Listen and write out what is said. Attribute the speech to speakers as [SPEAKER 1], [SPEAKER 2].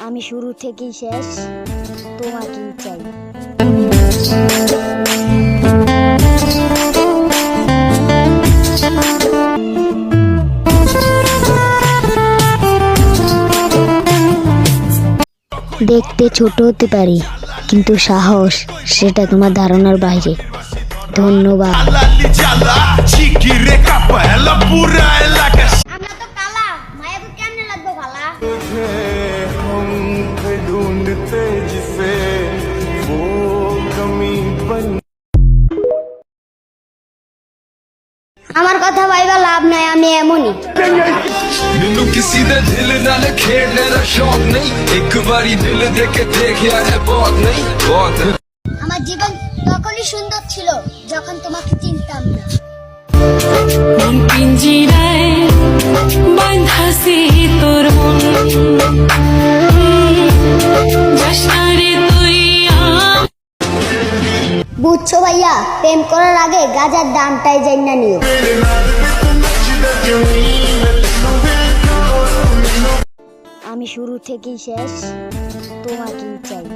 [SPEAKER 1] আমি শুরু থেকেই শেষ, তোমাকেই চাই। দেখতে ছোট হতে পারি, কিন্তু সাহস সেটা তোমার ধারণার বাইরে। ধন্যবাদ।
[SPEAKER 2] আমরা তো কালা, মায়াবী কেমনে লাগবে ভালা? আমার কথা ভাইবা লাভ নাই, আমি এমনই।
[SPEAKER 3] ਮੈਨੂੰ ਕਿਸੇ ਦੇ ਦਿਲ ਨਾਲ ਖੇਡਣ ਦਾ ਸ਼ੌਕ ਨਹੀਂ ਇੱਕ ਵਾਰੀ ਦਿਲ ਦੇ ਕੇ ਦੇਖਿਆ ਹੈ ਬਹੁਤ ਨਹੀਂ ਬਹੁਤ
[SPEAKER 2] আমার জীবন তখনই সুন্দর ছিল যখন তোমাকে চিনতাম না।
[SPEAKER 4] মন পিঞ্জিরায় বাঁধাছি তোর মন যাসনারে তুই
[SPEAKER 2] বুঝছো ভাইয়া, প্রেম করার আগে গাজার দামটাই জানা নিও।
[SPEAKER 1] আমি শুরু থেকেই শেষ, তোমাকেই চাই।